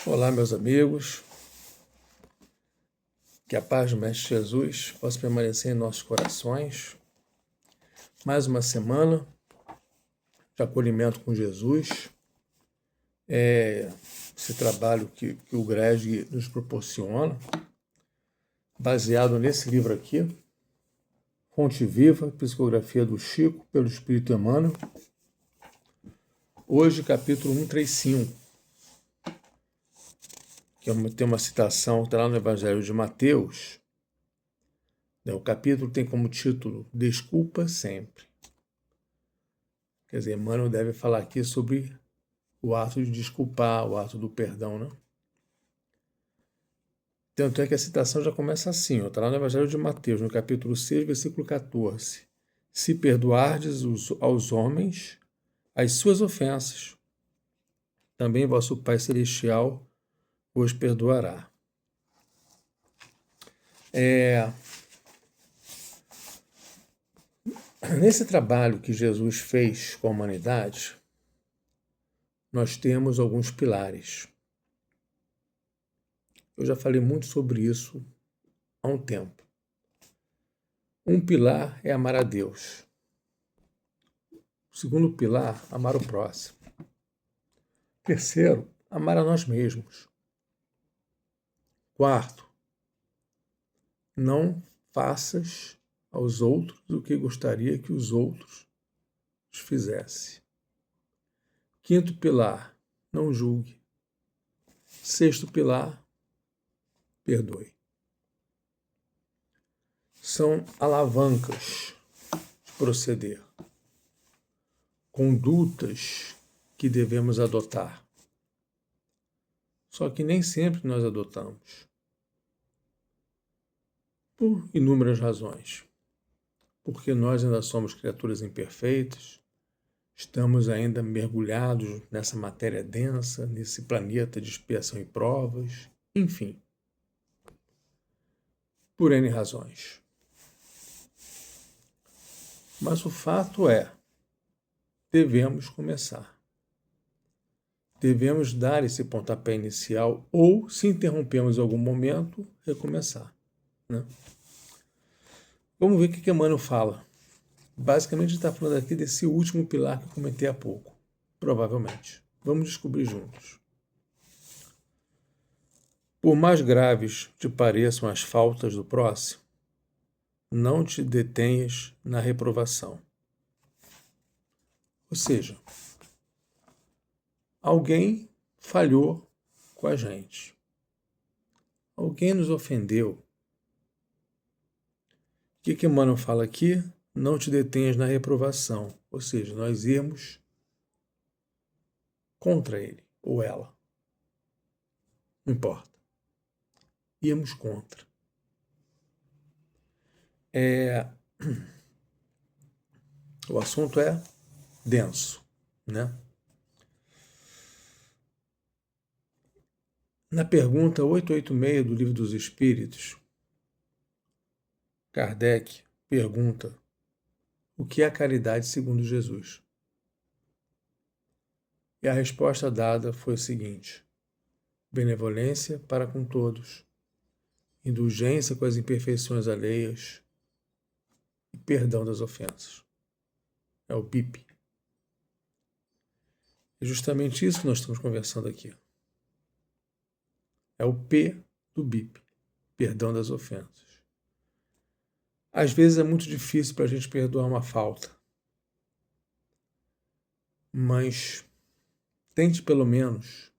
Olá, meus amigos, que a paz do Mestre Jesus possa permanecer em nossos corações. Mais uma semana de acolhimento com Jesus, esse trabalho que o GRESG nos proporciona, baseado nesse livro aqui, Fonte Viva, Psicografia do Chico, pelo Espírito Emmanuel. Hoje, capítulo 135. Que tem uma citação que está lá no Evangelho de Mateus. O capítulo tem como título Desculpa Sempre. Quer dizer, Emmanuel deve falar aqui sobre o ato de desculpar, o ato do perdão, né? Tanto é que a citação já começa assim, está lá no Evangelho de Mateus, no capítulo 6, versículo 14. Se perdoardes aos homens as suas ofensas, também vosso Pai Celestial os perdoará. Nesse trabalho que Jesus fez com a humanidade, nós temos alguns pilares. Eu já falei muito sobre isso há um tempo. Um pilar é amar a Deus. O segundo pilar, amar o próximo. Terceiro, amar a nós mesmos. Quarto, não faças aos outros o que gostaria que os outros os fizessem. Quinto pilar, não julgue. Sexto pilar, perdoe. São alavancas de proceder, condutas que devemos adotar. Só que nem sempre nós adotamos, por inúmeras razões. Porque nós ainda somos criaturas imperfeitas, estamos ainda mergulhados nessa matéria densa, nesse planeta de expiação e provas, enfim, por N razões. Mas o fato é, devemos começar. Devemos dar esse pontapé inicial ou, se interrompemos em algum momento, recomeçar, né? Vamos ver o que Emmanuel fala. Basicamente, ele está falando aqui desse último pilar que eu comentei há pouco, provavelmente. Vamos descobrir juntos. Por mais graves te pareçam as faltas do próximo, não te detenhas na reprovação. Ou seja, alguém falhou com a gente. Alguém nos ofendeu. O que Emmanuel fala aqui? Não te detenhas na reprovação. Ou seja, nós irmos contra ele ou ela. Não importa. Irmos contra. O assunto é denso, né? Na pergunta 886 do Livro dos Espíritos, Kardec pergunta o que é a caridade segundo Jesus. E a resposta dada foi a seguinte: benevolência para com todos, indulgência com as imperfeições alheias e perdão das ofensas. É o BIP. É justamente isso que nós estamos conversando aqui. É o P do BIP, perdão das ofensas. Às vezes é muito difícil para a gente perdoar uma falta, mas tente pelo menos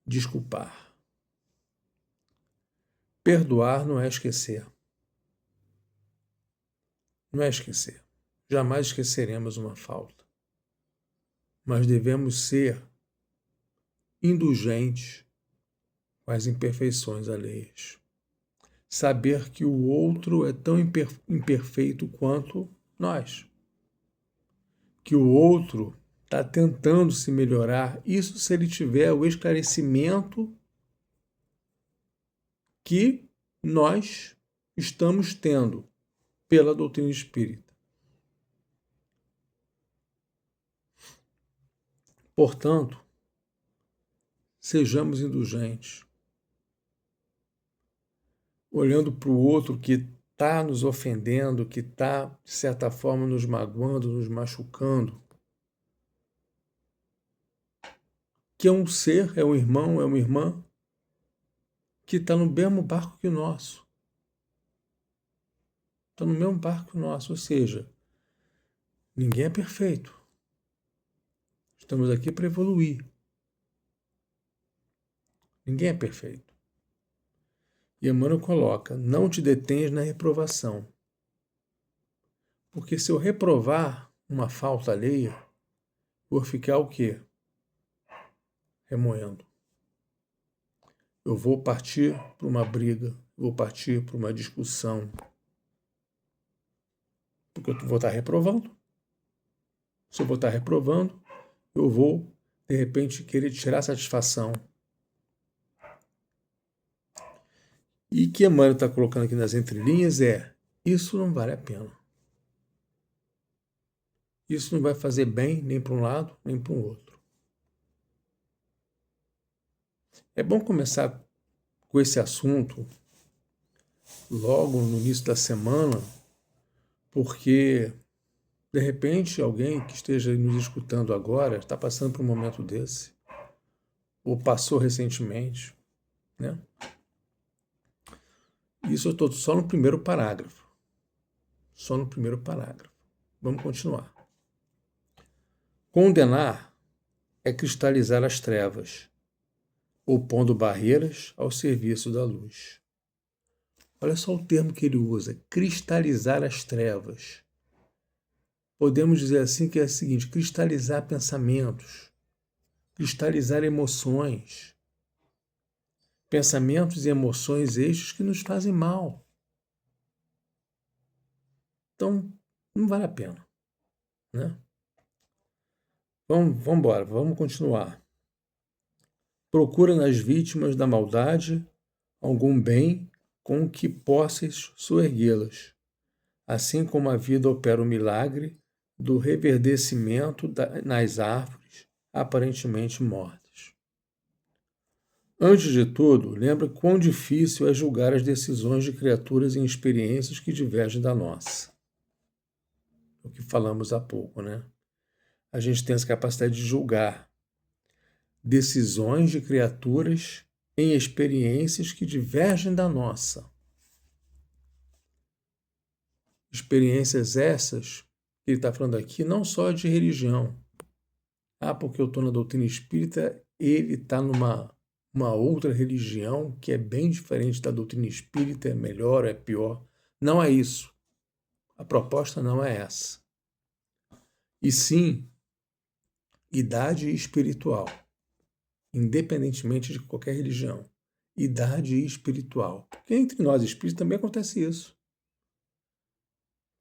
desculpar. Perdoar não é esquecer. Não é esquecer. Jamais esqueceremos uma falta. Mas devemos ser indulgentes com as imperfeições alheias. Saber que o outro é tão imperfeito quanto nós. Que o outro está tentando se melhorar. Isso se ele tiver o esclarecimento que nós estamos tendo pela doutrina espírita. Portanto, Sejamos indulgentes. Olhando para o outro que está nos ofendendo, que está, de certa forma, nos magoando, nos machucando, que é um ser, é um irmão, é uma irmã, que está no mesmo barco que o nosso. Está no mesmo barco que o nosso, ou seja, ninguém é perfeito. Estamos aqui para evoluir. Ninguém é perfeito. E Emmanuel coloca, não te detenhas na reprovação. Porque se eu reprovar uma falta alheia, vou ficar o quê? Remoendo. Eu vou partir para uma briga, vou partir para uma discussão. Porque eu vou estar reprovando. Se eu vou estar reprovando, eu vou, de repente, querer tirar satisfação. E o que Emmanuel está colocando aqui nas entrelinhas é, isso não vale a pena. Isso não vai fazer bem nem para um lado, nem para o outro. É bom começar com esse assunto logo no início da semana, porque, de repente, alguém que esteja nos escutando agora está passando por um momento desse, ou passou recentemente, né? Isso eu estou só no primeiro parágrafo. Só no primeiro parágrafo. Vamos continuar. Condenar é cristalizar as trevas, opondo barreiras ao serviço da luz. Olha só o termo que ele usa, cristalizar as trevas. Podemos dizer assim que é o seguinte, cristalizar pensamentos, cristalizar emoções. Pensamentos e emoções estes que nos fazem mal. Então, não vale a pena, né? Vamos embora, vamos continuar. Procura nas vítimas da maldade algum bem com que possas soerguê-las, assim como a vida opera o milagre do reverdecimento nas árvores aparentemente mortas. Antes de tudo, lembra quão difícil é julgar as decisões de criaturas em experiências que divergem da nossa. O que falamos há pouco, né? A gente tem essa capacidade de julgar decisões de criaturas em experiências que divergem da nossa. Experiências essas que ele está falando aqui não só de religião. Porque eu estou na doutrina espírita, ele está numa outra religião que é bem diferente da doutrina espírita, é melhor, é pior. Não é isso. A proposta não é essa. E sim, idade espiritual, independentemente de qualquer religião. Idade espiritual. Porque entre nós espíritas também acontece isso.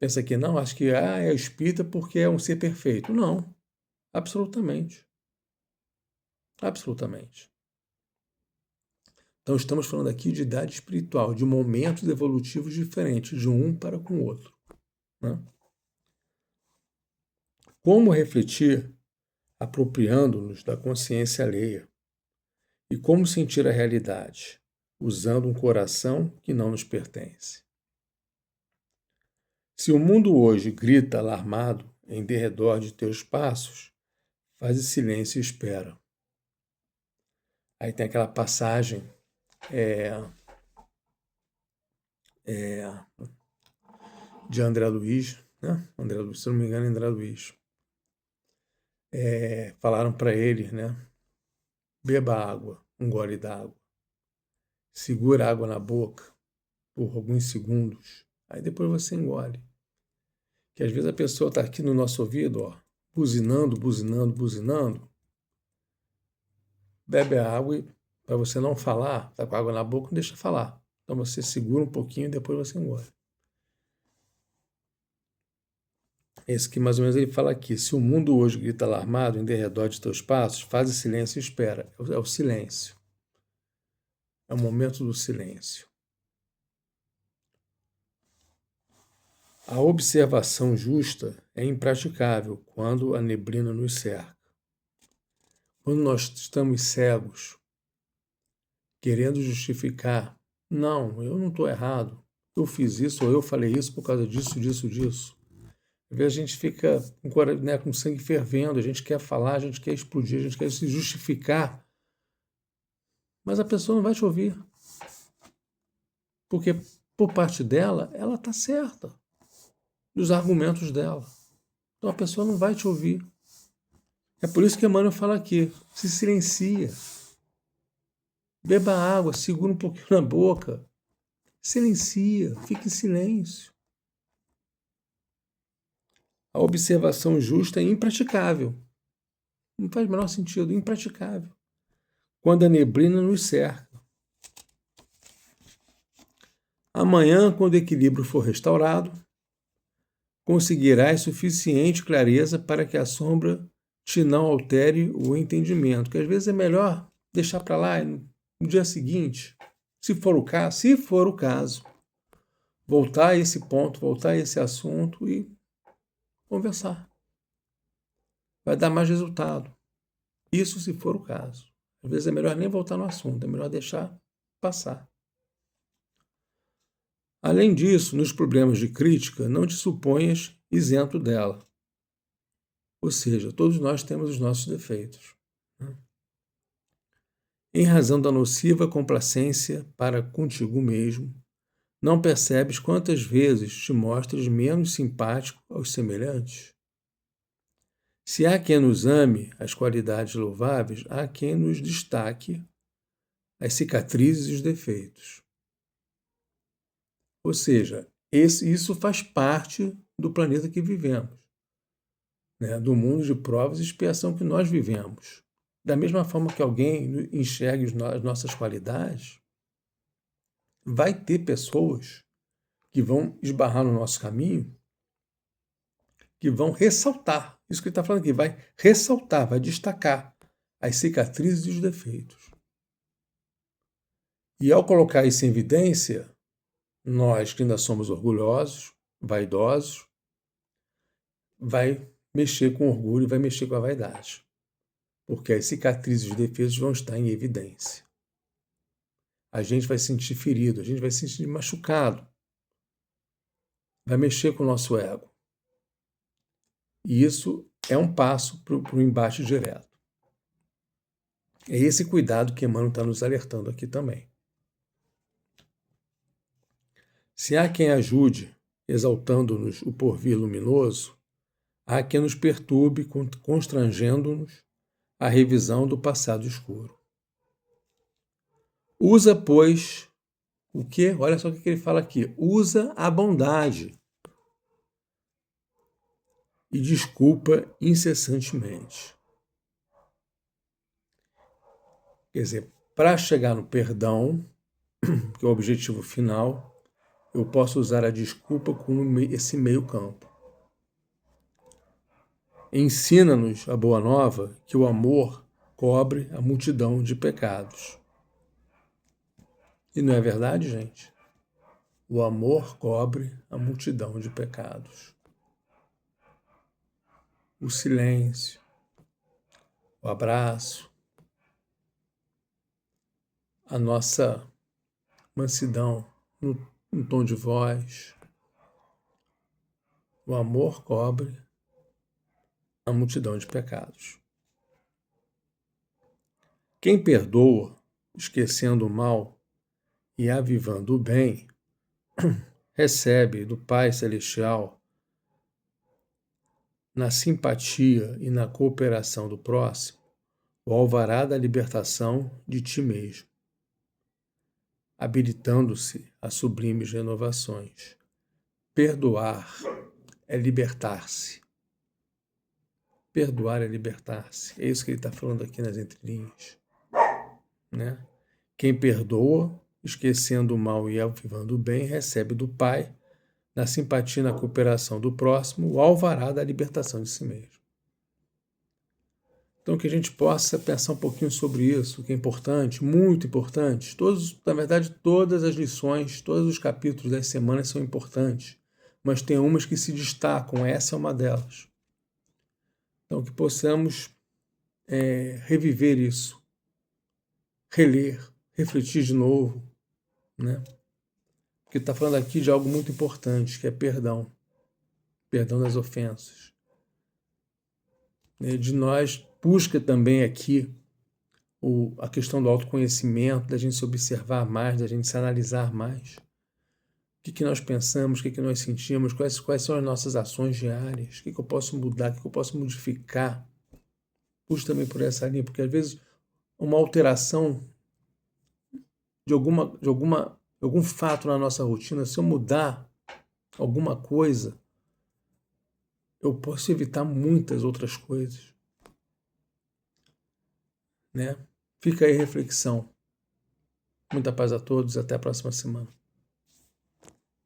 Pensa que não, acho que é espírita porque é um ser perfeito. Não, absolutamente. Absolutamente. Então estamos falando aqui de idade espiritual, de momentos evolutivos diferentes, de um para com o outro, né? Como refletir apropriando-nos da consciência alheia? E como sentir a realidade, usando um coração que não nos pertence? Se o mundo hoje grita alarmado em derredor de teus passos, faz silêncio e espera. Aí tem aquela passagem de André Luiz, né? André Luiz, se não me engano, é André Luiz. Falaram para ele, né? Beba água, um gole d'água. Segura a água na boca por alguns segundos. Aí depois você engole. Que às vezes a pessoa está aqui no nosso ouvido, ó, buzinando, buzinando, buzinando. Bebe a água e para você não falar, está com água na boca, não deixa falar. Então você segura um pouquinho e depois você engole. Esse que mais ou menos ele fala aqui. Se o mundo hoje grita alarmado em derredor de teus passos, faz silêncio e espera. É o silêncio. É o momento do silêncio. A observação justa é impraticável quando a neblina nos cerca. Quando nós estamos cegos querendo justificar. Não, eu não estou errado. Eu fiz isso, ou eu falei isso por causa disso, disso, disso. Às vezes a gente fica com sangue fervendo, a gente quer falar, a gente quer explodir, a gente quer se justificar, mas a pessoa não vai te ouvir. Porque, por parte dela, ela está certa dos argumentos dela. Então a pessoa não vai te ouvir. É por isso que Emmanuel fala aqui, se silencia. Beba água, segura um pouquinho na boca. Silencia, fique em silêncio. A observação justa é impraticável. Não faz o menor sentido, impraticável. Quando a neblina nos cerca. Amanhã, quando o equilíbrio for restaurado, conseguirás suficiente clareza para que a sombra te não altere o entendimento, que às vezes é melhor deixar para lá no dia seguinte, se for o caso, voltar a esse ponto, voltar a esse assunto e conversar. Vai dar mais resultado. Isso se for o caso. Às vezes é melhor nem voltar no assunto, é melhor deixar passar. Além disso, nos problemas de crítica, não te suponhas isento dela. Ou seja, todos nós temos os nossos defeitos. Em razão da nociva complacência para contigo mesmo, não percebes quantas vezes te mostras menos simpático aos semelhantes? Se há quem nos ame as qualidades louváveis, há quem nos destaque as cicatrizes e os defeitos. Ou seja, isso faz parte do planeta que vivemos, né? Do mundo de provas e expiação que nós vivemos. Da mesma forma que alguém enxergue as nossas qualidades, vai ter pessoas que vão esbarrar no nosso caminho, que vão ressaltar. Isso que ele está falando aqui, vai ressaltar, vai destacar as cicatrizes e os defeitos. E ao colocar isso em evidência, nós que ainda somos orgulhosos, vaidosos, vai mexer com orgulho, vai mexer com a vaidade. Porque as cicatrizes e os defeitos vão estar em evidência. A gente vai se sentir ferido, a gente vai se sentir machucado. Vai mexer com o nosso ego. E isso é um passo para o embate direto. É esse cuidado que Emmanuel está nos alertando aqui também. Se há quem ajude, exaltando-nos o porvir luminoso, há quem nos perturbe, constrangendo-nos a revisão do passado escuro. Usa, pois, o quê? Olha só o que ele fala aqui. Usa a bondade e desculpa incessantemente. Quer dizer, para chegar no perdão, que é o objetivo final, eu posso usar a desculpa como esse meio campo. Ensina-nos a boa nova que o amor cobre a multidão de pecados. E não é verdade, gente? O amor cobre a multidão de pecados. O silêncio, o abraço, a nossa mansidão no tom de voz. O amor cobre a multidão de pecados. Quem perdoa, esquecendo o mal e avivando o bem, recebe do Pai Celestial, na simpatia e na cooperação do próximo, o alvará da libertação de ti mesmo, habilitando-se a sublimes renovações. Perdoar é libertar-se. Perdoar é libertar-se. É isso que ele está falando aqui nas entrelinhas. Né? Quem perdoa, esquecendo o mal e avivando o bem, recebe do Pai, na simpatia e na cooperação do próximo, o alvará da libertação de si mesmo. Então, que a gente possa pensar um pouquinho sobre isso, que é importante, muito importante. Na verdade, todas as lições, todos os capítulos das semanas são importantes, mas tem umas que se destacam, essa é uma delas. Então, que possamos reviver isso, reler, refletir de novo, né? Porque está falando aqui de algo muito importante, que é perdão. Perdão das ofensas. De nós, busca também aqui a questão do autoconhecimento, da gente se observar mais, da gente se analisar mais. O que nós pensamos, o que nós sentimos, quais são as nossas ações diárias, o que eu posso mudar, o que eu posso modificar. Puxa também por essa linha, porque às vezes uma alteração de algum fato na nossa rotina, se eu mudar alguma coisa, eu posso evitar muitas outras coisas, né? Fica aí a reflexão. Muita paz a todos, até a próxima semana.